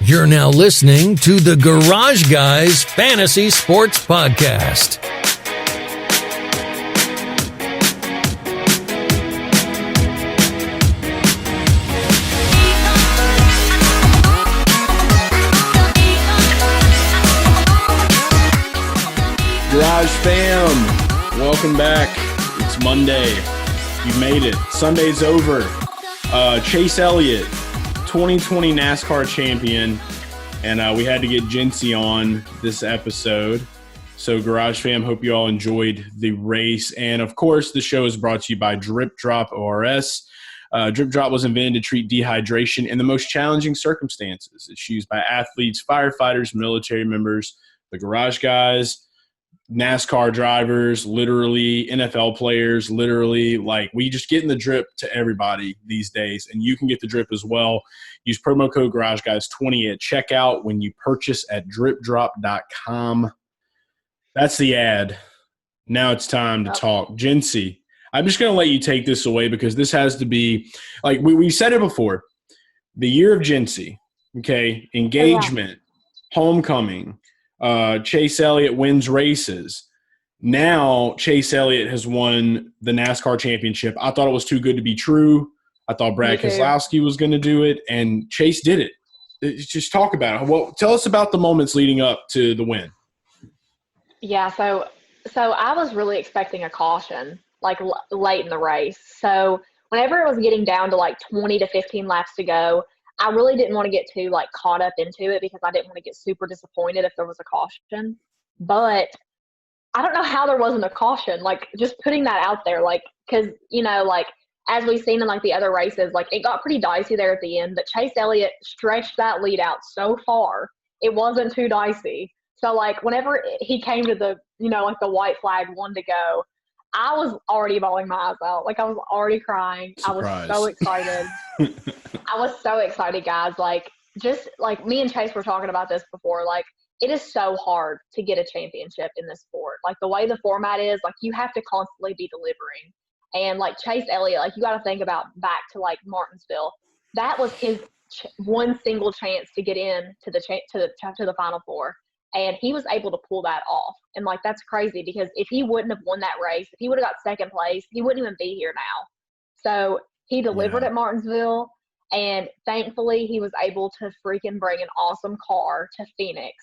You're now listening to the Garage Guys Fantasy Sports Podcast. Garage fam, welcome back. It's Monday. You made it. Sunday's over. Chase Elliott, 2020 NASCAR champion, and we had to get Jinsey on this episode. So Garage fam, hope you all enjoyed the race. And of course, the show is brought to you by Drip Drop ORS. Drip Drop was invented to treat dehydration in the most challenging circumstances. It's used by athletes, firefighters, military members, the Garage Guys, NASCAR drivers, literally NFL players, literally, like, we just get in the drip to everybody these days, and you can get the drip as well. Use promo code GarageGuys20 at checkout when you purchase at dripdrop.com. That's the ad. Now it's time to talk. Jinsey, I'm just going to let you take this away because this has to be, like, we said it before, the year of Jinsey, okay, engagement, homecoming, Chase Elliott wins races. Now Chase Elliott has won the NASCAR championship. I thought it was too good to be true. I thought Brad Keselowski was going to do it, and Chase did it. Just talk about it. Well, tell us about the moments leading up to the win. Yeah, so I was really expecting a caution, like late in the race. So whenever it was getting down to like 20 to 15 laps to go, I really didn't want to get too, like, caught up into it because I didn't want to get super disappointed if there was a caution. But I don't know how there wasn't a caution, like, just putting that out there, like, because, you know, like, as we've seen in, like, the other races, like, it got pretty dicey there at the end, but Chase Elliott stretched that lead out so far, it wasn't too dicey. So, like, whenever he came to the, you know, like, the white flag, one to go, I was already bawling my eyes out. Like, I was already crying. Surprise. I was so excited. I was so excited, guys. Like, just like me and Chase were talking about this before. Like, it is so hard to get a championship in this sport. Like, the way the format is, like, you have to constantly be delivering. And, like, Chase Elliott, like, you got to think about back to, like, Martinsville. That was his one single chance to get in to the Final Four. And he was able to pull that off. And, like, that's crazy because if he wouldn't have won that race, if he would have got second place, he wouldn't even be here now. So he delivered at Martinsville, and thankfully he was able to freaking bring an awesome car to Phoenix.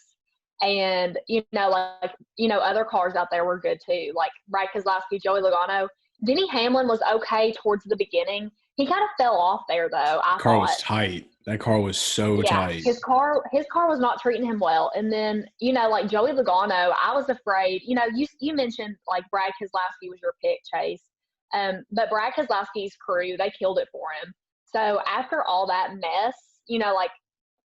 And, you know, like, you know, other cars out there were good too, like Brad Keselowski, Joey Logano. Denny Hamlin was okay towards the beginning. He kind of fell off there, though. I Car thought was tight. That car was so tight. His car was not treating him well. And then, you know, like Joey Logano, I was afraid, you know, you mentioned like Brad Keselowski was your pick, Chase. But Brad Keselowski's crew, they killed it for him. So after all that mess, you know, like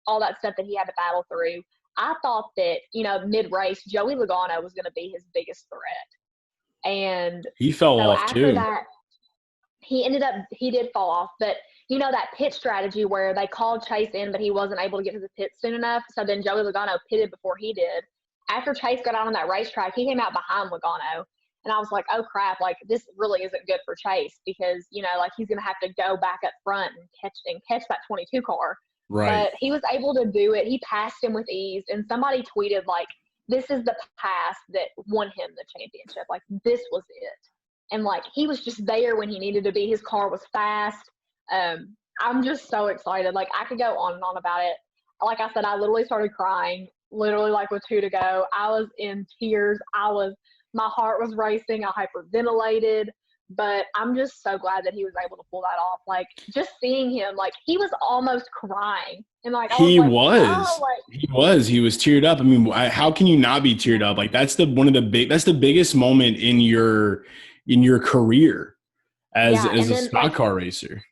all that stuff that he had to battle through, I thought that, you know, mid-race, Joey Logano was going to be his biggest threat. And he fell off after too. That, he did fall off, but you know, that pit strategy where they called Chase in, but he wasn't able to get to the pit soon enough. So then Joey Logano pitted before he did. After Chase got out on that racetrack, he came out behind Logano. And I was like, oh crap, like this really isn't good for Chase because, you know, like he's going to have to go back up front and catch that 22 car. Right. But he was able to do it. He passed him with ease. And somebody tweeted like, this is the pass that won him the championship. Like this was it. And like, he was just there when he needed to be. His car was fast. I'm just so excited. Like, I could go on and on about it. Like I said, I literally started crying, literally like with 2 to go. I was in tears. My heart was racing. I hyperventilated. But I'm just so glad that he was able to pull that off. Like, just seeing him, like, he was almost crying. And like, He was teared up. I mean, how can you not be teared up? Like, that's the biggest moment in your career as a stock car racer.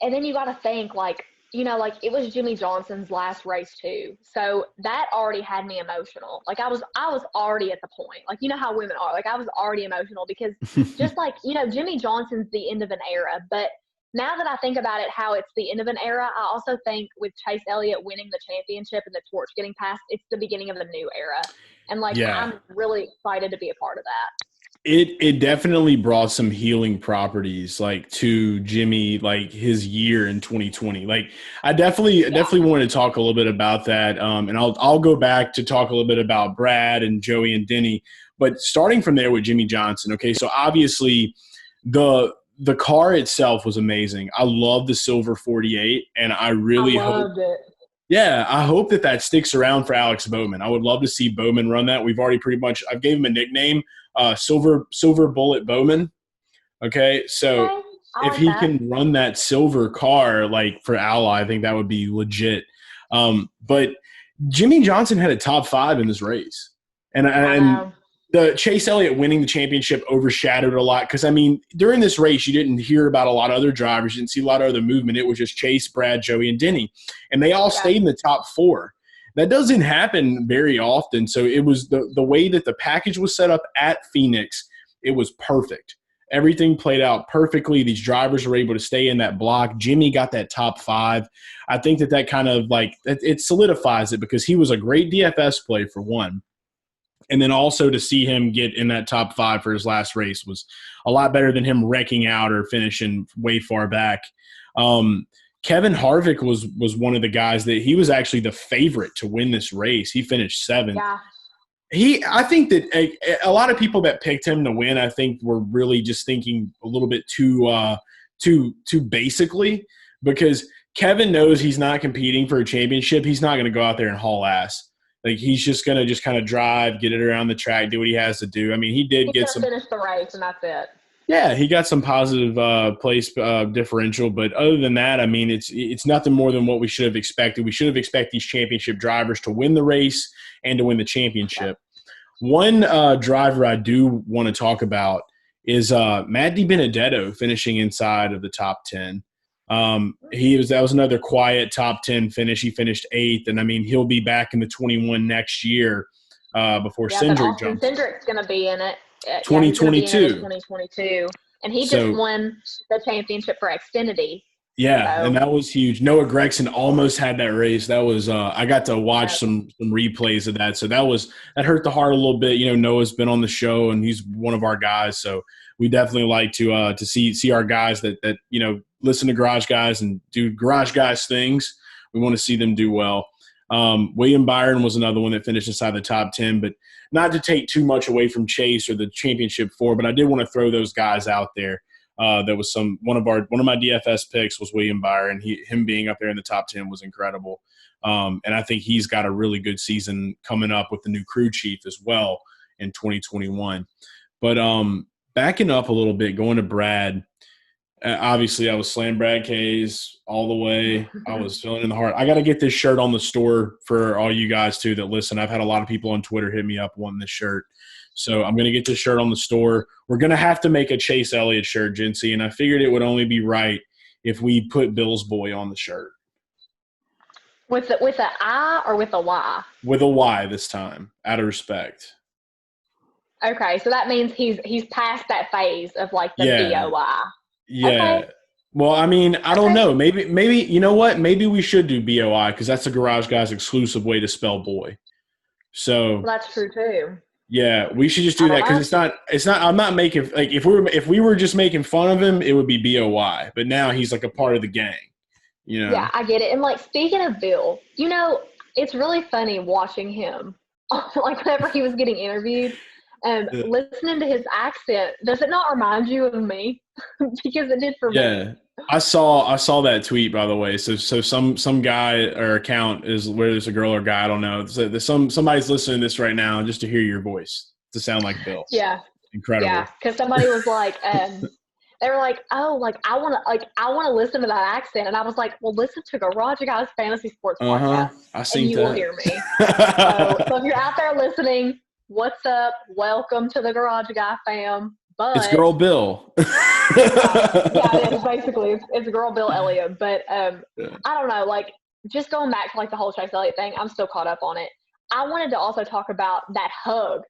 And then you got to think, like, you know, like, it was Jimmy Johnson's last race, too. So that already had me emotional. Like, I was already at the point. Like, you know how women are. Like, I was already emotional because just like, you know, Jimmy Johnson's the end of an era. But now that I think about it, how it's the end of an era, I also think with Chase Elliott winning the championship and the torch getting passed, it's the beginning of a new era. And, like, I'm really excited to be a part of that. It definitely brought some healing properties like to Jimmy, like his year in 2020. Like I definitely wanted to talk a little bit about that. And I'll go back to talk a little bit about Brad and Joey and Denny, but starting from there with Jimmy Johnson. Okay. So obviously the car itself was amazing. I love the silver 48 and I loved it. Yeah, I hope that sticks around for Alex Bowman. I would love to see Bowman run that. We've already I've gave him a nickname, Silver Bullet Bowman. Okay, so if he can run that silver car like for Ally, I think that would be legit. But Jimmy Johnson had a top 5 in this race, and the Chase Elliott winning the championship overshadowed a lot because, I mean, during this race, you didn't hear about a lot of other drivers. You didn't see a lot of other movement. It was just Chase, Brad, Joey, and Denny. And they all stayed in the top 4. That doesn't happen very often. So it was the way that the package was set up at Phoenix, it was perfect. Everything played out perfectly. These drivers were able to stay in that block. Jimmy got that top 5. I think that kind of like it solidifies it because he was a great DFS play for one. And then also to see him get in that top 5 for his last race was a lot better than him wrecking out or finishing way far back. Kevin Harvick was one of the guys that he was actually the favorite to win this race. He finished 7th. Yeah. I think that a lot of people that picked him to win, I think were really just thinking a little bit too basically because Kevin knows he's not competing for a championship. He's not going to go out there and haul ass. Like he's just going to just kind of drive, get it around the track, do what he has to do. I mean, he finish the race and that's it. Yeah, he got some positive place differential, but other than that, I mean, it's nothing more than what we should have expected. We should have expected these championship drivers to win the race and to win the championship. One driver I do want to talk about is Matty Benedetto finishing inside of the top 10. That was another quiet top 10 finish. He finished 8th, and I mean he'll be back in the 21 next year before Cindric jumps. Cindric's going to be in it. 2022. 2022, and he just won the championship for Xfinity. Yeah, and that was huge. Noah Gragson almost had that race. That was I got to watch some replays of that, so that hurt the heart a little bit. You know, Noah's been on the show, and he's one of our guys, so we definitely like to see our guys that you know listen to Garage Guys and do Garage Guys things. We want to see them do well. William Byron was another one that finished inside the top 10, but not to take too much away from Chase or the championship 4, but I did want to throw those guys out there. That was one of my DFS picks was William Byron. Him being up there in the top 10 was incredible. And I think he's got a really good season coming up with the new crew chief as well in 2021. But backing up a little bit, going to Brad, obviously I was slaying Brad K's all the way. I was feeling in the heart. I got to get this shirt on the store for all you guys too that listen. I've had a lot of people on Twitter hit me up wanting this shirt. So I'm going to get this shirt on the store. We're going to have to make a Chase Elliott shirt, Jinsey, and I figured it would only be right if we put Bill's Boy on the shirt. With an I or with a Y? With a Y this time, out of respect. Okay, so that means he's past that phase of like the BOY. Yeah. Okay. Well, I mean, I don't know. Maybe you know what? Maybe we should do BOI because that's a Garage Guys exclusive way to spell boy. So that's true too. Yeah, we should just do that because it's not. I'm not making like if we were just making fun of him, it would be BOI. But now he's like a part of the gang. You know? Yeah, I get it. And like speaking of Bill, you know, it's really funny watching him. Like whenever he was getting interviewed. Listening to his accent, does it not remind you of me? Because it did for me. Yeah, I saw that tweet, by the way. So some guy or account is where there's a girl or guy, I don't know. So somebody's listening to this right now just to hear your voice to sound like Bill. Yeah, incredible. Yeah, because somebody was like, they were like, oh, like I want to listen to that accent, and I was like, well, listen to Garage Guys Fantasy Sports Podcast, and you will hear me. So if you're out there listening. What's up? Welcome to the Garage Guy fam. But it's girl Bill. Yeah, it's basically it's girl Bill Elliott. But I don't know, like just going back to like the whole Chase Elliott thing, I'm still caught up on it. I wanted to also talk about that hug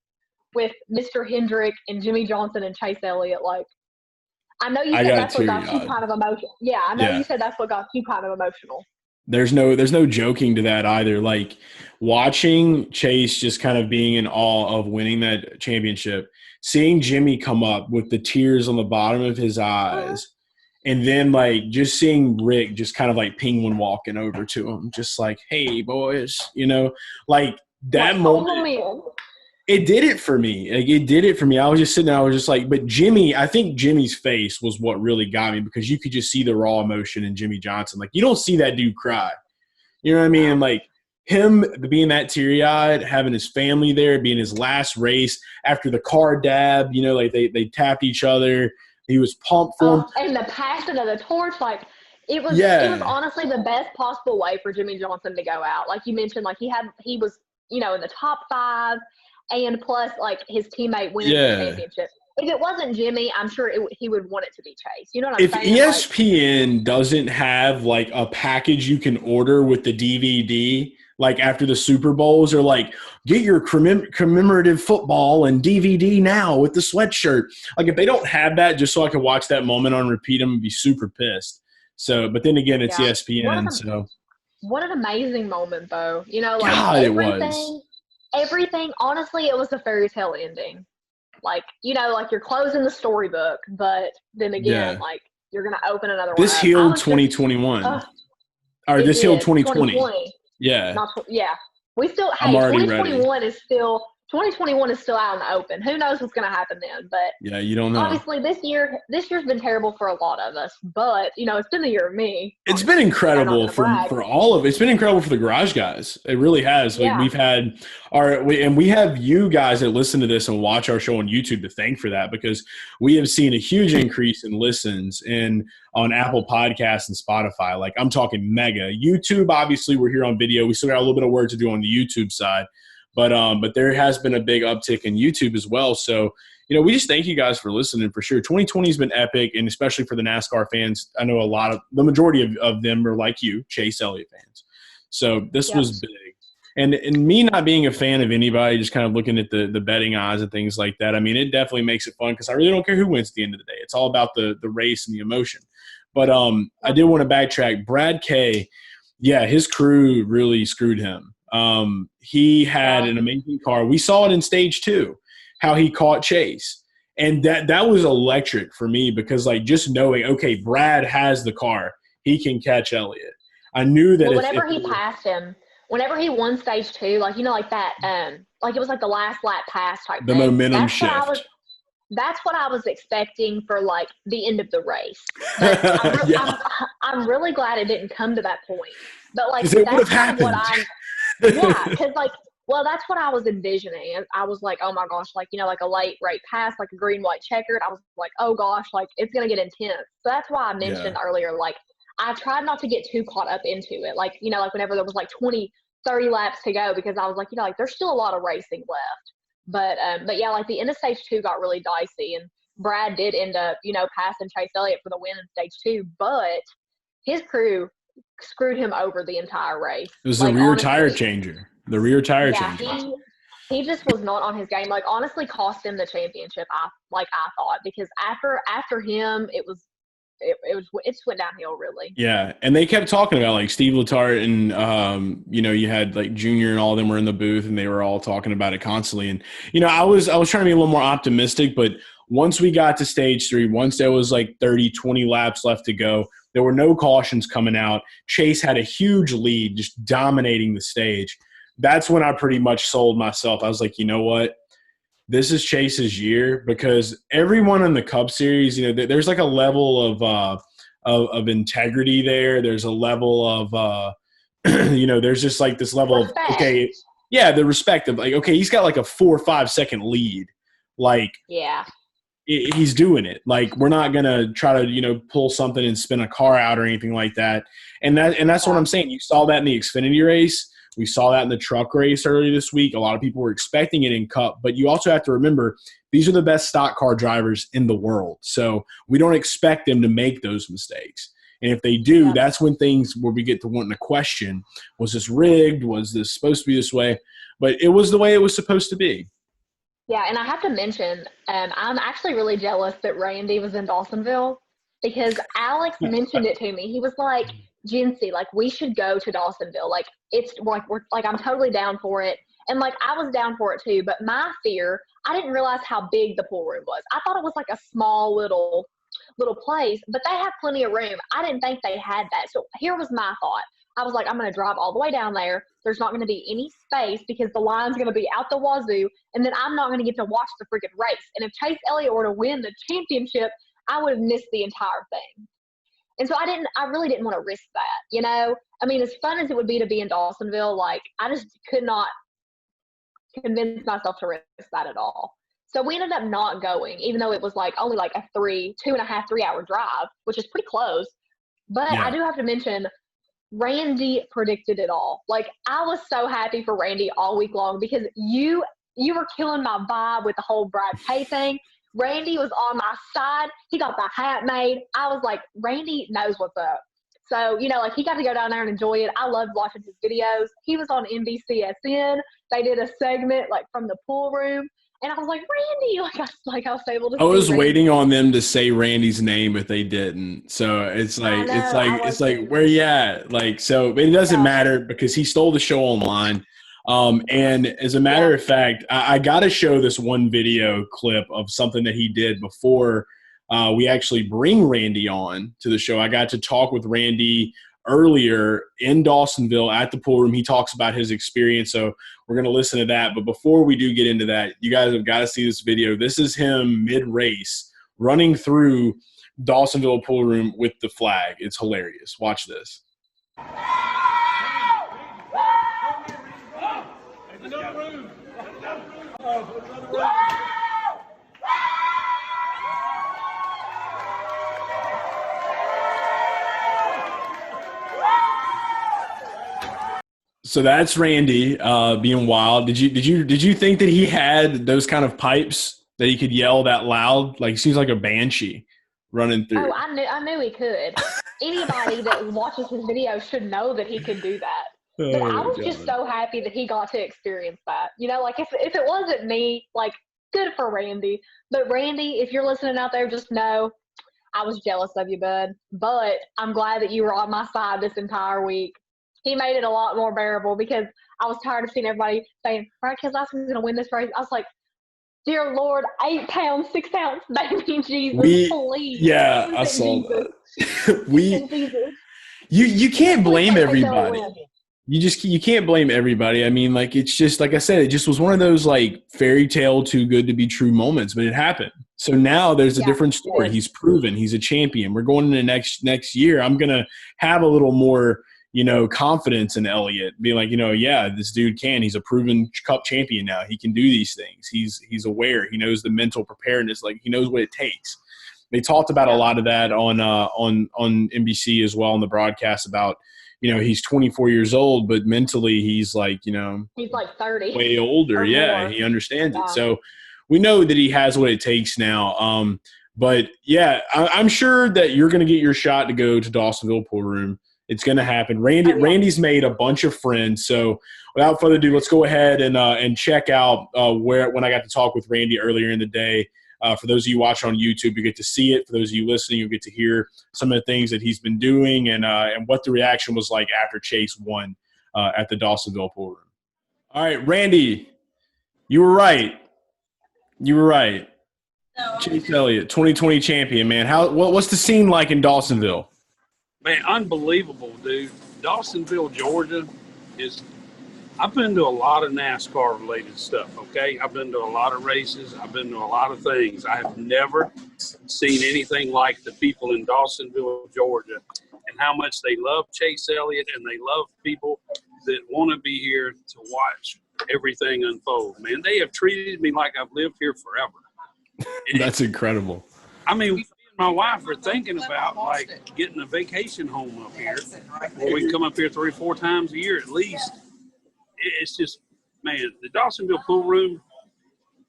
with Mr. Hendrick and Jimmy Johnson and Chase Elliott. Like I know you said that's what got you kind of emotional. Yeah, I know you said that's what got you kind of emotional. There's no joking to that either. Like watching Chase just kind of being in awe of winning that championship. seeing Jimmy come up with the tears on the bottom of his eyes, and then like just seeing Rick just kind of like penguin walking over to him, just like, hey boys, like that moment. It did it for me. Like, it did it for me. I was just sitting there. I was just like, but Jimmy, I think Jimmy's face was what really got me, because you could just see the raw emotion in Jimmy Johnson. Like, you don't see that dude cry. You know what I mean? And like him being that teary-eyed, having his family there, being his last race after the car dab, like they tapped each other. He was pumped for him. And the passion of the torch, like it was honestly the best possible way for Jimmy Johnson to go out. Like you mentioned, like he was, in the top 5. And plus, like, his teammate winning the championship. If it wasn't Jimmy, I'm sure he would want it to be Chase. You know what I'm saying? If ESPN doesn't have, like, a package you can order with the DVD, like, after the Super Bowls, or, like, get your commemorative football and DVD now with the sweatshirt. Like, if they don't have that just so I can watch that moment on repeat, I'm going to be super pissed. So, but then again, it's ESPN, What an amazing moment, though. God, it was. Everything, honestly, it was a fairy tale ending. Like, like you're closing the storybook, but then again, like you're going to open another one. This healed 2021. Or this healed 2020. Yeah. We still, I'm already 2021 ready. is still 2021 is still out in the open. Who knows what's going to happen then? But yeah, you don't know. Obviously, this year's been terrible for a lot of us. But it's been the year of me. It's been incredible for all of it. It's been incredible for the garage guys. It really has. Like, we've had we have you guys that listen to this and watch our show on YouTube to thank for that, because we have seen a huge increase in listens on Apple Podcasts and Spotify. Like, I'm talking mega. YouTube, obviously, we're here on video. We still got a little bit of work to do on the YouTube side. But there has been a big uptick in YouTube as well. So, we just thank you guys for listening for sure. 2020 has been epic, and especially for the NASCAR fans. I know the majority of them are like you, Chase Elliott fans. So this was big. And me not being a fan of anybody, just kind of looking at the betting odds and things like that, I mean, it definitely makes it fun, because I really don't care who wins at the end of the day. It's all about the race and the emotion. But I did want to backtrack. Brad K, his crew really screwed him. He had an amazing car. We saw it in stage 2, how he caught Chase. And that was electric for me, because like just knowing, okay, Brad has the car, he can catch Elliott. I knew that whenever he passed him, whenever he won stage 2, like, like that, like it was like the last lap pass type the thing. Momentum shift. That's what I was expecting for like the end of the race. But I'm really glad it didn't come to that point. But like, it would have happened. Because like, well, that's what I was envisioning. I was like, oh my gosh, like, like a late right pass, like a green, white checkered. I was like, oh gosh, like it's going to get intense. So that's why I mentioned earlier, like I tried not to get too caught up into it. Like, like whenever there was like 20, 30 laps to go, because I was like, like there's still a lot of racing left. But yeah, like the end of stage 2 got really dicey, and Brad did end up, passing Chase Elliott for the win in stage 2, but his crew screwed him over the entire race. It was the rear tire changer. The rear tire changer. He just was not on his game. Like, honestly, cost him the championship. I thought, because after him, it just went downhill really. Yeah, and they kept talking about like Steve Letarte and you had like Junior and all of them were in the booth, and they were all talking about it constantly. And I was trying to be a little more optimistic, but once we got to stage 3, once there was like 30, 20 laps left to go, there were no cautions coming out. Chase had a huge lead, just dominating the stage. That's when I pretty much sold myself. I was like, you know what? This is Chase's year, because everyone in the Cup Series, there's like a level of integrity there. There's a level of, there's just like this level respect. Of, okay, the respect of like, okay, he's got like a 4 or 5 second lead. Like, he's doing it. Like, we're not going to try to, pull something and spin a car out or anything like that. And that's what I'm saying. You saw that in the Xfinity race. We saw that in the truck race earlier this week. A lot of people were expecting it in Cup, but you also have to remember these are the best stock car drivers in the world. So we don't expect them to make those mistakes. And if they do, that's when where we get to wanting to question, was this rigged? Was this supposed to be this way? But it was the way it was supposed to be. Yeah, and I have to mention, I'm actually really jealous that Randy was in Dawsonville, because Alex mentioned it to me. He was like, Jinsey, like, we should go to Dawsonville. Like, we're I'm totally down for it. And, like, I was down for it too. But my fear, I didn't realize how big the pool room was. I thought it was like a small little place, but they have plenty of room. I didn't think they had that. So here was my thought. I was like, I'm going to drive all the way down there. There's not going to be any space because the line's going to be out the wazoo, and then I'm not going to get to watch the freaking race. And if Chase Elliott were to win the championship, I would have missed the entire thing. And so I really didn't want to risk that, you know? I mean, as fun as it would be to be in Dawsonville, like, I just could not convince myself to risk that at all. So we ended up not going, even though it was like only like a 2.5, 3 hour drive, which is pretty close. But I do have to mention, Randy predicted it all. Like, I was so happy for Randy all week long because you were killing my vibe with the whole Brad Kay thing. Randy was on my side. He got the hat made. I was like, Randy knows what's up. So, you know, like, he got to go down there and enjoy it. I loved watching his videos. He was on NBCSN. They did a segment, like, from the pool room. And I was like, Randy, I was able to. I was Randy. waiting on them to say Randy's name if they didn't. So it's like, where you at? Like, so but it doesn't matter because he stole the show online. And as a matter of fact, I got to show this one video clip of something that he did before we actually bring Randy on to the show. I got to talk with Randy earlier in Dawsonville at the pool room. He talks about his experience, so we're going to listen to that. But before we do get into that, you guys have got to see this video. This is him mid-race running through Dawsonville Pool Room with the flag. It's hilarious. Watch this. So that's Randy being wild. Did you think that he had those kind of pipes that he could yell that loud? Like, he seems like a banshee running through. Oh, I knew he could. Anybody that watches his videos should know that he could do that. But I was just so happy that he got to experience that. You know, like, if it wasn't me, like, good for Randy. But Randy, if you're listening out there, just know I was jealous of you, bud. But I'm glad that you were on my side this entire week. He made it a lot more bearable because I was tired of seeing everybody saying, Brad Keselowski's going to win this race. I was like, dear Lord, 8 pounds, 6 ounce, baby Jesus, please. Yeah, I saw that. You can't blame everybody. You can't blame everybody. I mean, like, it's just, like I said, it just was one of those, like, fairy tale too good to be true moments, but it happened. So now there's a different story. He's proven he's a champion. We're going into next year. I'm going to have a little more, you know, confidence in Elliott, being like, you know, yeah, this dude can. He's a proven Cup champion now. He can do these things. He's aware. He knows the mental preparedness. Like, he knows what it takes. They talked about a lot of that on NBC as well in the broadcast about, you know, he's 24 years old, but mentally he's like, you know, he's like 30, way older. Yeah, he understands it. So we know that he has what it takes now. But yeah, I'm sure that you're going to get your shot to go to Dawsonville Pool Room. It's going to happen. Randy's made a bunch of friends. So without further ado, let's go ahead and check out when I got to talk with Randy earlier in the day. For those of you watching on YouTube, you get to see it. For those of you listening, you'll get to hear some of the things that he's been doing and what the reaction was like after Chase won at the Dawsonville Pool Room. All right, Randy, you were right. Chase Elliott, 2020 champion, man. What's the scene like in Dawsonville? Man, unbelievable, dude. Dawsonville, Georgia is – I've been to a lot of NASCAR-related stuff, okay? I've been to a lot of races. I've been to a lot of things. I have never seen anything like the people in Dawsonville, Georgia, and how much they love Chase Elliott and they love people that want to be here to watch everything unfold. Man, they have treated me like I've lived here forever. That's incredible. I mean – my wife are thinking about, like, getting a vacation home up here where we can come up here 3 or 4 times a year at least. It's just, man, the Dawsonville Pool Room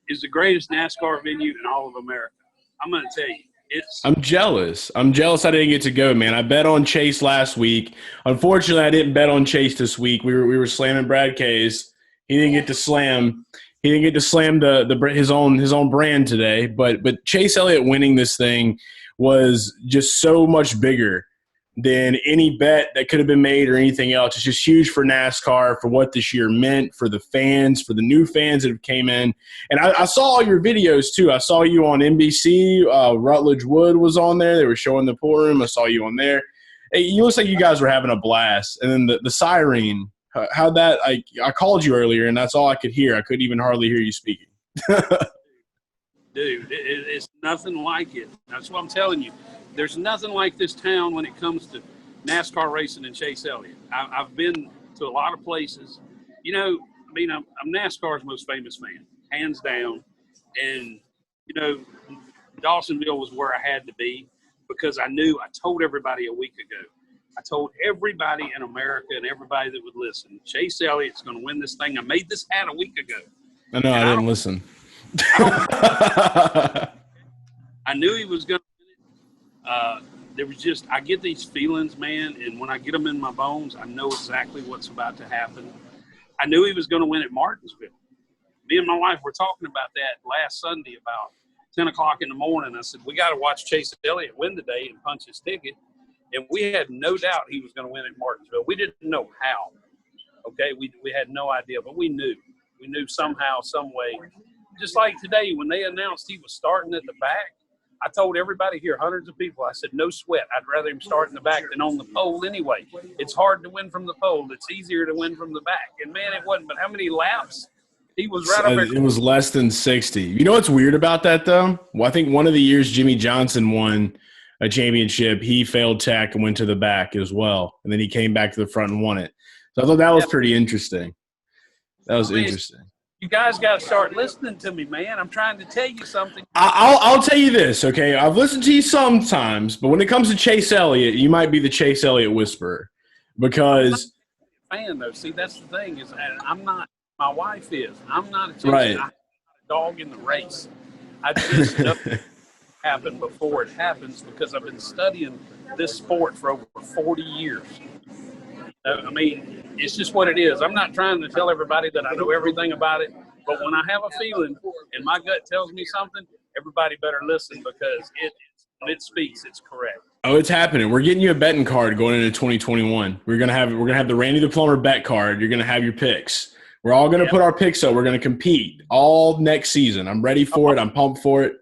is the greatest NASCAR venue in all of America. I'm going to tell you. I'm jealous I didn't get to go, man. I bet on Chase last week. Unfortunately, I didn't bet on Chase this week. We were slamming Brad K's. He didn't get to slam. He didn't get to slam his own brand today. But Chase Elliott winning this thing was just so much bigger than any bet that could have been made or anything else. It's just huge for NASCAR, for what this year meant, for the fans, for the new fans that have came in. And I saw all your videos too. I saw you on NBC. Rutledge Wood was on there. They were showing the pool room. I saw you on there. Hey, you looks like you guys were having a blast. And then the siren, how'd that – I called you earlier, and that's all I could hear. I couldn't even hardly hear you speaking. Dude, it's nothing like it. That's what I'm telling you. There's nothing like this town when it comes to NASCAR racing and Chase Elliott. I've been to a lot of places. You know, I mean, I'm NASCAR's most famous fan, hands down. And, you know, Dawsonville was where I had to be because I told everybody a week ago. I told everybody in America and everybody that would listen, Chase Elliott's going to win this thing. I made this hat a week ago. I know, I didn't listen. I knew he was going to. There was just, I get these feelings, man, and when I get them in my bones, I know exactly what's about to happen. I knew he was going to win at Martinsville. Me and my wife were talking about that last Sunday about 10 o'clock in the morning. I said, we got to watch Chase Elliott win today and punch his ticket. And we had no doubt he was going to win at Martinsville. We didn't know how, okay? We had no idea, but we knew. We knew somehow, some way. Just like today when they announced he was starting at the back, I told everybody here, hundreds of people, I said, no sweat. I'd rather him start in the back than on the pole anyway. It's hard to win from the pole. It's easier to win from the back. And, man, it wasn't. But how many laps? He was right up there. It was less than 60. You know what's weird about that, though? Well, I think one of the years Jimmy Johnson won a championship, he failed tech and went to the back as well. And then he came back to the front and won it. So I thought that was pretty interesting. That was interesting. You guys got to start listening to me, man. I'm trying to tell you something. I'll tell you this, okay? I've listened to you sometimes, but when it comes to Chase Elliott, you might be the Chase Elliott whisperer because – I'm not a fan, though. See, that's the thing is I'm not – my wife is. I'm not a Chase. Right. I'm not a dog in the race. I just know it happened before it happens because I've been studying this sport for over 40 years. I mean, it's just what it is. I'm not trying to tell everybody that I know everything about it, but when I have a feeling and my gut tells me something, everybody better listen because when it speaks, it's correct. Oh, it's happening. We're getting you a betting card going into 2021. We're gonna have the Randy the Plumber bet card. You're gonna have your picks. We're all gonna put our picks up. We're gonna compete all next season. I'm ready for it. I'm pumped for it.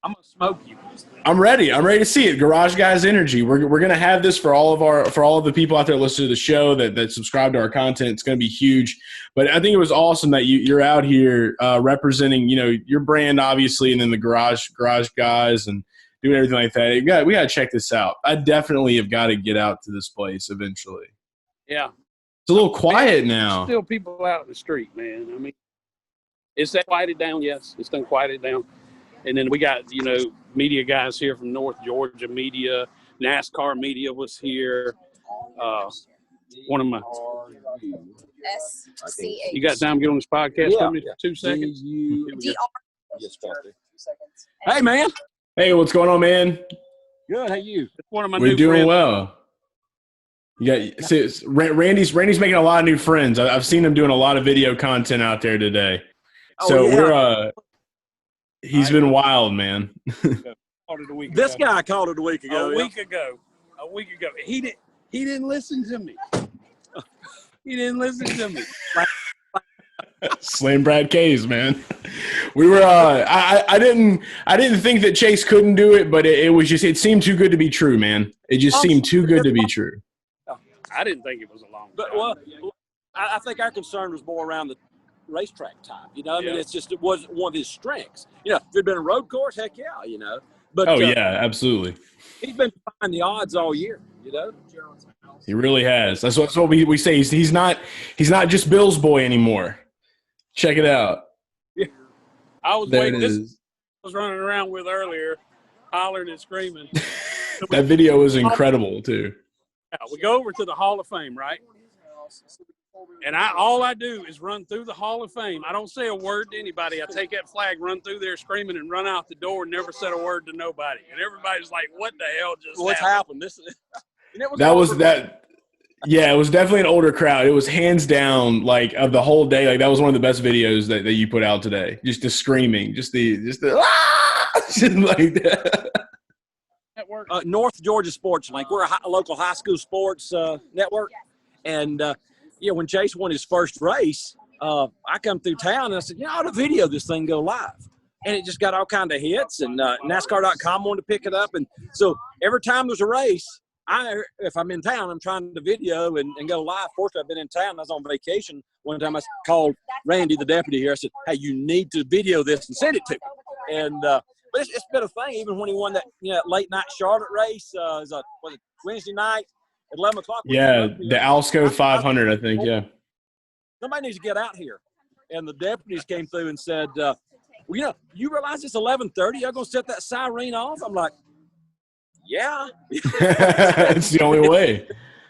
I'm gonna smoke you. I'm ready. I'm ready to see it. Garage Guys Energy. We're gonna have this for all of the people out there listening to the show that subscribe to our content. It's gonna be huge. But I think it was awesome that you're out here representing, you know, your brand obviously, and then the Garage Guys and doing everything like that. We gotta check this out. I definitely have got to get out to this place eventually. Yeah, it's a little quiet now. Still people out in the street, man. I mean, it's that quieted down. Yes, it's done quieted down. And then we got, you know, media guys here from North Georgia media. NASCAR media was here. One of my – you got time to get on this podcast for me for 2 seconds? Hey, man. Hey, what's going on, man? Good. How you? One of my We're new doing friends. well. Randy's making a lot of new friends. I've seen him doing a lot of video content out there today. So he's been wild, man. This guy called it a week ago. A week ago. He didn't listen to me. He didn't listen to me. Slam Brad K's, man. We were I didn't think that Chase couldn't do it, but it seemed too good to be true, man. It just seemed too good to be true. I didn't think it was a long time. But I think our concern was more around the racetrack time. You know, I mean, it wasn't one of his strengths. You know, if it'd been a road course, heck yeah, you know. But yeah, absolutely. He's been defying the odds all year. You know, he really has. That's what we say. He's not just Bill's boy anymore. Check it out. Yeah. I was there waiting. It this is. I was running around with earlier, hollering and screaming. That video was incredible too. We go over to the Hall of Fame, right? And all I do is run through the Hall of Fame. I don't say a word to anybody. I take that flag, run through there screaming, and run out the door and never said a word to nobody. And everybody's like, what the hell just happened? Yeah, it was definitely an older crowd. It was hands down, like, of the whole day. Like, that was one of the best videos that you put out today. Just the screaming, just the just like that. At work. North Georgia Sports Link. We're a local high school sports network. And, when Chase won his first race, I come through town and I said, I ought to video this thing go live. And it just got all kind of hits, and NASCAR.com wanted to pick it up. And so every time there's a race, if I'm in town, I'm trying to video and go live. Fortunately, I've been in town. I was on vacation. One time I called Randy, the deputy here. I said, hey, you need to video this and send it to me. And but it's been a thing. Even when he won that late night Charlotte race, was it Wednesday night at 11 o'clock? Yeah, the Alsco 500, I think, yeah. Somebody needs to get out here. And the deputies came through and said, you realize it's 11:30? Y'all going to set that siren off? I'm like, yeah. It's the only way.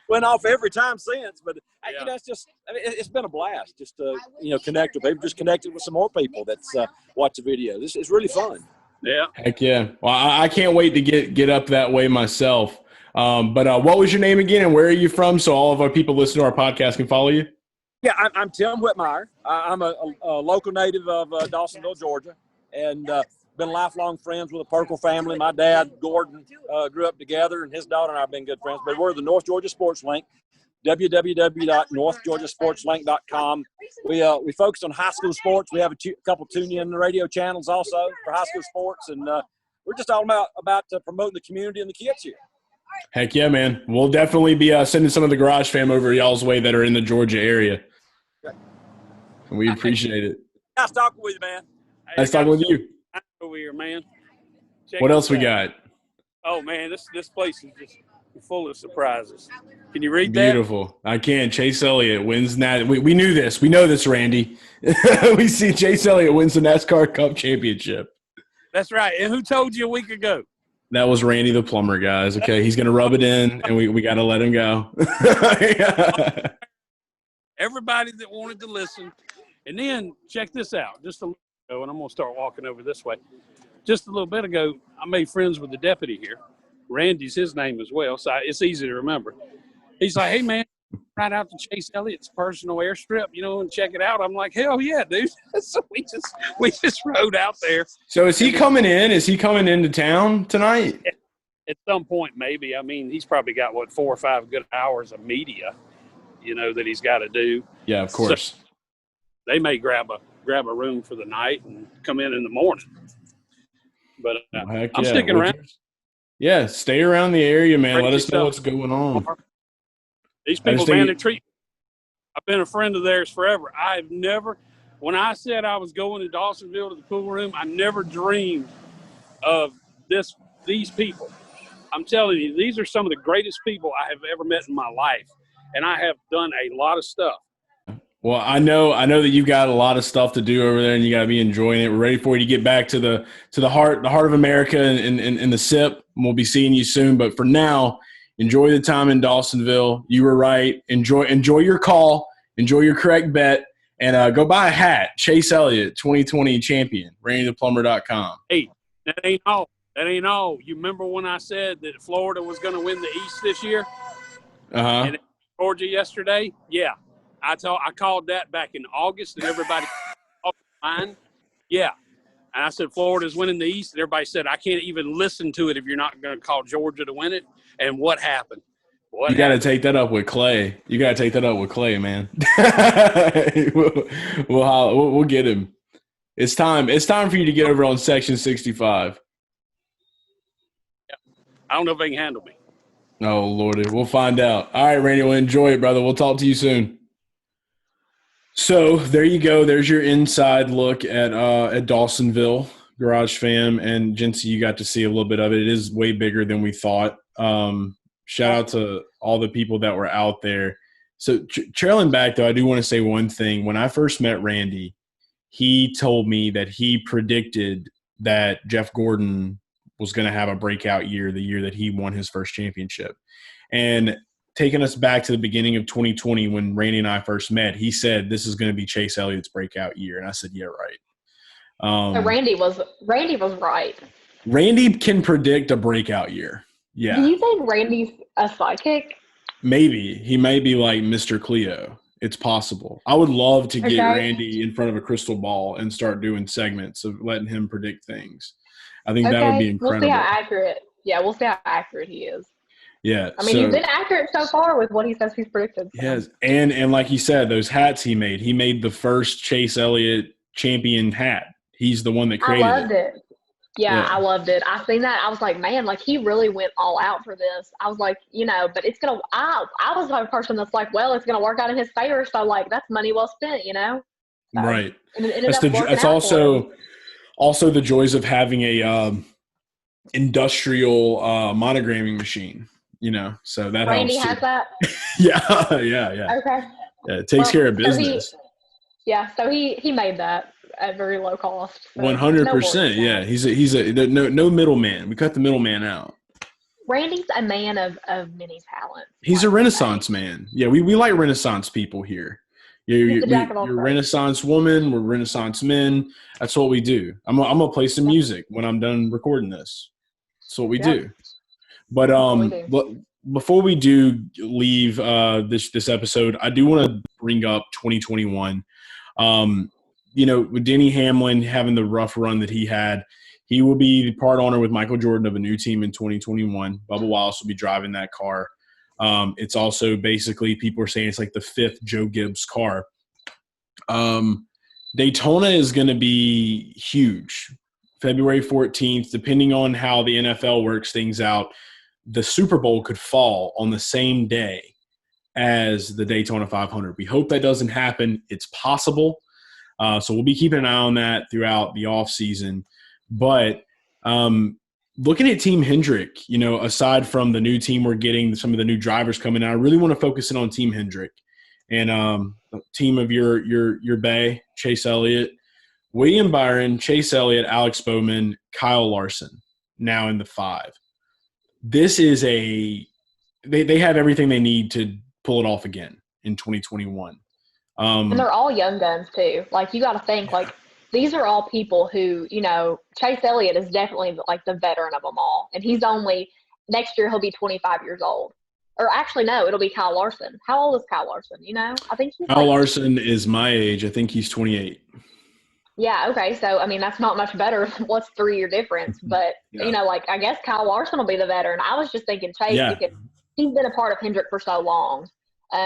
Went off every time since. But, it's just it's been a blast just to, connect with people. Just connected with some more people that's watch the video. This is really fun. Yeah. Heck yeah. Well, I can't wait to get up that way myself. But what was your name again, and where are you from, so all of our people listening to our podcast can follow you? Yeah, I'm Tim Whitmire. I'm a local native of Dawsonville, Georgia, and been lifelong friends with the Perkle family. My dad, Gordon, grew up together, and his daughter and I have been good friends. But we're the North Georgia Sports Link, www.northgeorgiasportslink.com. We focus on high school sports. We have a couple tune-in radio channels also for high school sports, and we're just all about promoting the community and the kids here. Heck yeah, man. We'll definitely be sending some of the Garage fam over y'all's way that are in the Georgia area. We appreciate it. Nice talking with you, man. Nice talking with you. Over here, man. What else we got? Oh, man, this place is just full of surprises. Can you read that? Beautiful. I can. Chase Elliott wins that. We knew this. We know this, Randy. We see Chase Elliott wins the NASCAR Cup Championship. That's right. And who told you a week ago? That was Randy the Plumber, guys. Okay, he's going to rub it in, and we got to let him go. Everybody that wanted to listen. And then check this out. Just a little ago, and I'm going to start walking over this way. Just a little bit ago, I made friends with the deputy here. Randy's his name as well, so it's easy to remember. He's like, hey, man, right out to Chase Elliott's personal airstrip, and check it out. I'm like, hell yeah, dude. So we just rode out there. So is he coming in? Is he coming into town tonight? At some point, maybe. I mean, he's probably got, 4 or 5 good hours of media, that he's got to do. Yeah, of course. So they may grab a room for the night and come in the morning. But I'm sticking around. Yeah, stay around the area, man. Let us know what's going on. These people, man, they treat – I've been a friend of theirs forever. I've never – when I said I was going to Dawsonville to the pool room, I never dreamed of these people. I'm telling you, these are some of the greatest people I have ever met in my life, and I have done a lot of stuff. Well, I know that you've got a lot of stuff to do over there, and you got to be enjoying it. We're ready for you to get back to the heart of America and the SIP. And we'll be seeing you soon. But for now, enjoy the time in Dawsonville. You were right. Enjoy your call. Enjoy your correct bet, and go buy a hat. Chase Elliott, 2020 champion. RandyThePlumber.com. Hey, that ain't all. That ain't all. You remember when I said that Florida was going to win the East this year? And Georgia yesterday? Yeah. I called that back in August, and everybody mine. Yeah. And I said, Florida's winning the East, and everybody said, I can't even listen to it if you're not going to call Georgia to win it. And what happened? You got to take that up with Clay. You got to take that up with Clay, man. We'll get him. It's time. It's time for you to get over on Section 65. Yeah. I don't know if they can handle me. Oh, Lordy. We'll find out. All right, Randy, well, enjoy it, brother. We'll talk to you soon. So there you go. There's your inside look at Dawsonville, Garage Fam, and Jinsey, you got to see a little bit of it. It is way bigger than we thought. Shout out to all the people that were out there. So trailing back, though, I do want to say one thing. When I first met Randy, he told me that he predicted that Jeff Gordon was going to have a breakout year, the year that he won his first championship. And taking us back to the beginning of 2020 when Randy and I first met, he said this is going to be Chase Elliott's breakout year. And I said, yeah, right. So Randy was right. Randy can predict a breakout year. Yeah. Do you think Randy's a psychic? Maybe. He may be like Mr. Cleo. It's possible. I would love to get Randy in front of a crystal ball and start doing segments of letting him predict things. I think that would be incredible. We'll see how accurate Yeah, we'll see how accurate he is. Yeah. I mean, he's been accurate so far with what he says he's predicted. So. Yes. And like you said, those hats he made the first Chase Elliott champion hat. He's the one that created it. I loved it. Yeah, I loved it. I seen that. I was like, man, like he really went all out for this. I was like, but it's going to – I was the person that's like, well, it's going to work out in his favor. So, like, that's money well spent, So, right. It's also the joys of having a industrial monogramming machine, so that Randy helps. Randy has that? Yeah. Okay. Yeah, it takes care of business. So he made that at very low cost. 100%. Yeah, he's a no middleman. We cut the middleman out. Randy's a man of many talents. He's a Renaissance man. Yeah, we like Renaissance people here. You're a Renaissance woman. We're Renaissance men. That's what we do. I'm gonna play some music when I'm done recording this. That's what we do. But before we do leave this episode, I do want to bring up 2021. With Denny Hamlin having the rough run that he had, he will be the part owner with Michael Jordan of a new team in 2021. Bubba Wallace will be driving that car. It's also basically people are saying it's like the 5th Joe Gibbs car. Daytona is going to be huge. February 14th, depending on how the NFL works things out, the Super Bowl could fall on the same day as the Daytona 500. We hope that doesn't happen. It's possible. So we'll be keeping an eye on that throughout the offseason. But looking at Team Hendrick, aside from the new team we're getting, some of the new drivers coming out, I really want to focus in on Team Hendrick and team of your bay, Chase Elliott, William Byron, Chase Elliott, Alex Bowman, Kyle Larson, now in the 5. This is they have everything they need to pull it off again in 2021. And they're all young guns too. Like you got to think like these are all people who, Chase Elliott is definitely like the veteran of them all. And he's next year he'll be 25 years old. Or actually, no, it'll be Kyle Larson. How old is Kyle Larson? I think he's Kyle Larson is my age. I think he's 28. Yeah, okay. So, I mean, that's not much better. What's 3-year difference? But, I guess Kyle Larson will be the veteran. I was just thinking Chase because he's been a part of Hendrick for so long.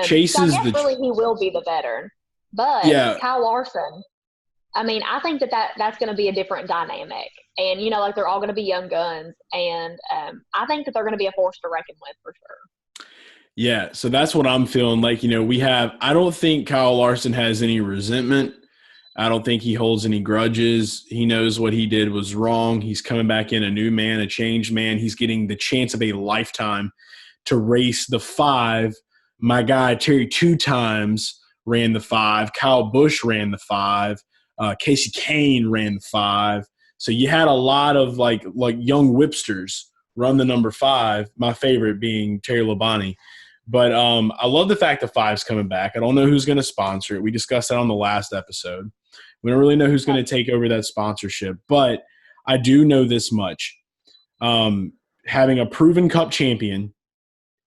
Chase so I guess really he will be the veteran. But Kyle Larson, I mean, I think that's going to be a different dynamic. And, they're all going to be young guns. And I think that they're going to be a force to reckon with for sure. Yeah, so that's what I'm feeling like. I don't think Kyle Larson has any resentment. I don't think he holds any grudges. He knows what he did was wrong. He's coming back in a new man, a changed man. He's getting the chance of a lifetime to race the 5. My guy, Terry, 2 times ran the 5. Kyle Busch ran the 5. Casey Kane ran the 5. So you had a lot of like young whipsters run the number 5, my favorite being Terry Labonte. But I love the fact the 5's coming back. I don't know who's going to sponsor it. We discussed that on the last episode. We don't really know who's going to take over that sponsorship. But I do know this much. Having a proven Cup champion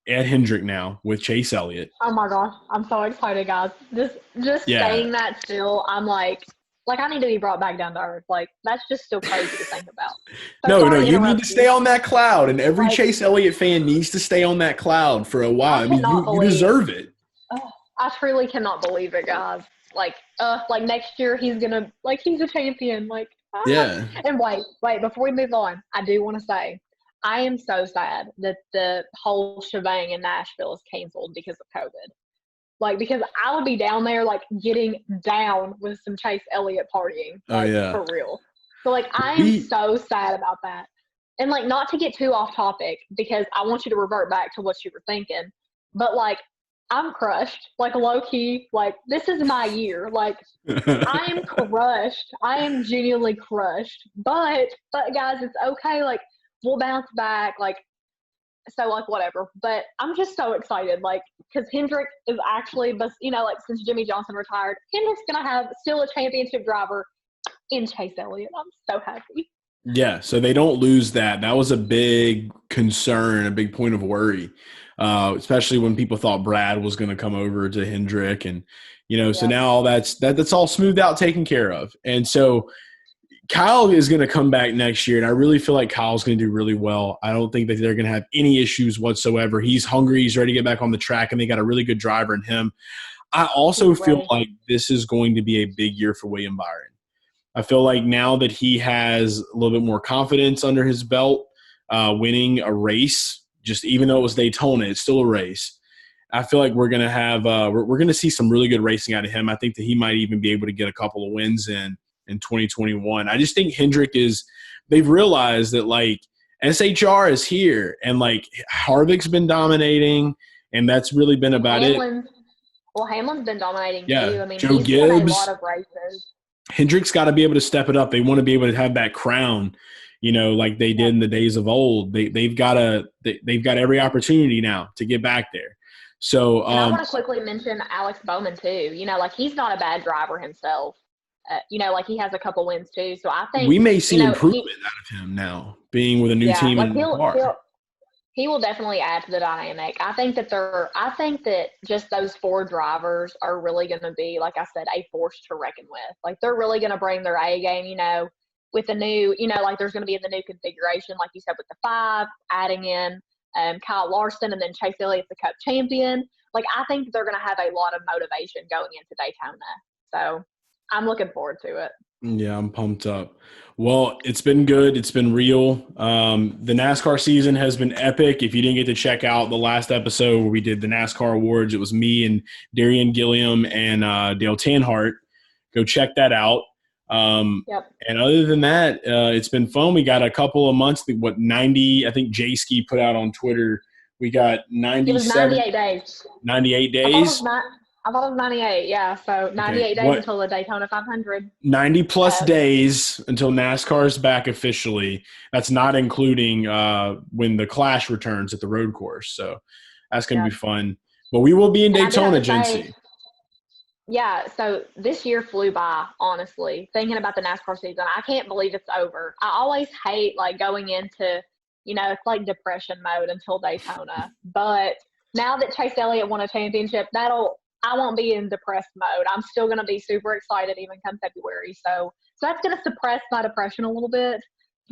at Hendrick now with Chase Elliott. Oh, my gosh. I'm so excited, guys. Just saying that still, I'm like I need to be brought back down to earth. Like, that's just still crazy to think about. So no, you need to stay on that cloud, and every Chase Elliott fan needs to stay on that cloud for a while. I mean, you deserve it. I truly cannot believe it, guys. Like next year he's gonna he's a champion. Yeah. And wait, before we move on, I do want to say I am so sad that the whole shebang in Nashville is canceled because of COVID. Because I would be down there, getting down with some Chase Elliott partying. For real. So, I am so sad about that. And, not to get too off topic, because I want you to revert back to what you were thinking. But, I'm crushed. Low-key. This is my year. I am crushed. I am genuinely crushed. But guys, it's okay. We'll bounce back. So, whatever. But I'm just so excited, because Hendrick is actually, since Jimmy Johnson retired, Hendrick's going to have still a championship driver in Chase Elliott. I'm so happy. Yeah, so they don't lose that. That was a big concern, a big point of worry, especially when people thought Brad was going to come over to Hendrick. And, so now all that's all smoothed out, taken care of. And so Kyle is going to come back next year, and I really feel like Kyle's going to do really well. I don't think that they're going to have any issues whatsoever. He's hungry. He's ready to get back on the track, and they got a really good driver in him. I also feel like this is going to be a big year for William Byron. I feel like now that he has a little bit more confidence under his belt, winning a race, just even though it was Daytona, it's still a race. I feel like we're going to have we're going to see some really good racing out of him. I think that he might even be able to get a couple of wins in 2021. I just think Hendrick they've realized that like SHR is here, and like Harvick's been dominating, and that's really been about it. Well, Hamlin's been dominating too. I mean, Joe he's Gibbs, won a lot of races. Hendrick's got to be able to step it up. They want to be able to have that crown, like they did in the days of old. They've got every opportunity now to get back there. So I want to quickly mention Alex Bowman too. Like he's not a bad driver himself. Like he has a couple wins too. So I think we may see improvement out of him now, being with a new team in the car. He will definitely add to the dynamic. I think that just those 4 drivers are really going to be, like I said, a force to reckon with. Like they're really going to bring their A game, with the new, like there's going to be in the new configuration, like you said, with the 5, adding in Kyle Larson and then Chase Elliott, the Cup champion. Like I think they're going to have a lot of motivation going into Daytona. So I'm looking forward to it. Yeah, I'm pumped up. Well, it's been good. It's been real. The NASCAR season has been epic. If you didn't get to check out the last episode where we did the NASCAR awards, it was me and Darian Gilliam and Dale Tanhart. Go check that out. Yep. And other than that, it's been fun. We got a couple of months, 90, I think J-Ski put out on Twitter. We got 97. It was 98 days. 98 days? I thought it was 98, yeah. So 98 days until the Daytona 500. 90-plus days until NASCAR is back officially. That's not including when the Clash returns at the road course. So that's going to be fun. But we will be in Daytona, Jinsey. Yeah, so this year flew by, honestly. Thinking about the NASCAR season, I can't believe it's over. I always hate, going into, it's like depression mode until Daytona. But now that Chase Elliott won a championship, I won't be in depressed mode. I'm still going to be super excited even come February. So that's going to suppress my depression a little bit.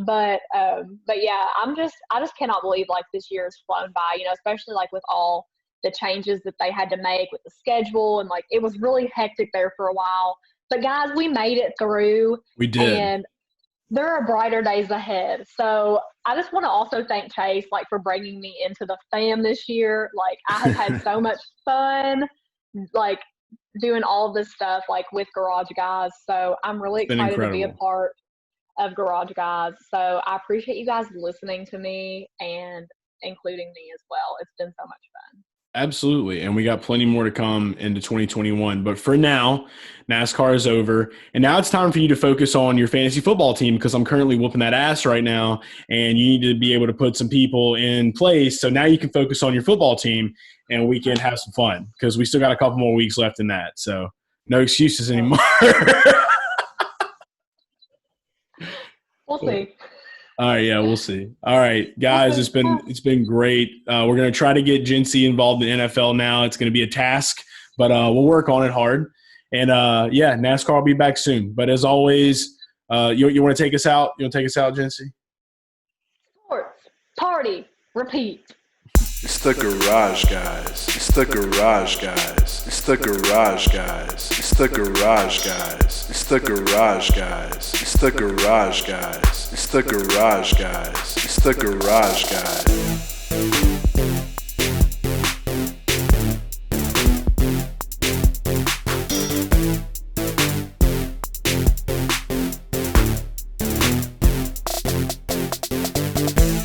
But yeah, I just cannot believe this year has flown by, especially with all the changes that they had to make with the schedule. And it was really hectic there for a while. But guys, we made it through. We did. And there are brighter days ahead. So I just want to also thank Chase, for bringing me into the fam this year. I have had so much fun. Doing all of this stuff with Garage Guys. So I'm really excited to be a part of Garage Guys. So I appreciate you guys listening to me and including me as well. It's been so much fun. Absolutely. And we got plenty more to come into 2021. But for now, NASCAR is over. And now it's time for you to focus on your fantasy football team, because I'm currently whooping that ass right now. And you need to be able to put some people in place. So now you can focus on your football team and we can have some fun, because we still got a couple more weeks left in that. So no excuses anymore. We'll see. All right, yeah, we'll see. All right, guys, it's been great. We're going to try to get Jinsey involved in NFL now. It's going to be a task, but we'll work on it hard. And, yeah, NASCAR will be back soon. But as always, you want to take us out? You want to take us out, Jinsey? Sports, party, repeat. It's the Garage Guys. It's the Garage Guys. It's the Garage Guys. It's the Garage Guys. It's the Garage Guys. It's the Garage Guys. It's the Garage Guys. It's the Garage Guys.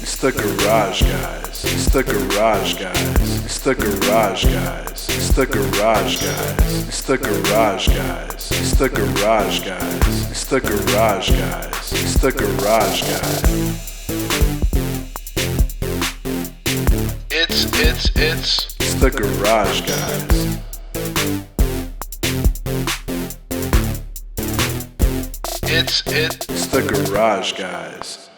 It's the Garage Guys. It's the Garage Guys. It's the Garage Guys. It's the Garage Guys. It's the Garage Guys. It's the Garage Guys. It's the Garage Guys. It's the Garage Guys. It's the Garage Guys. It's the Garage Guys.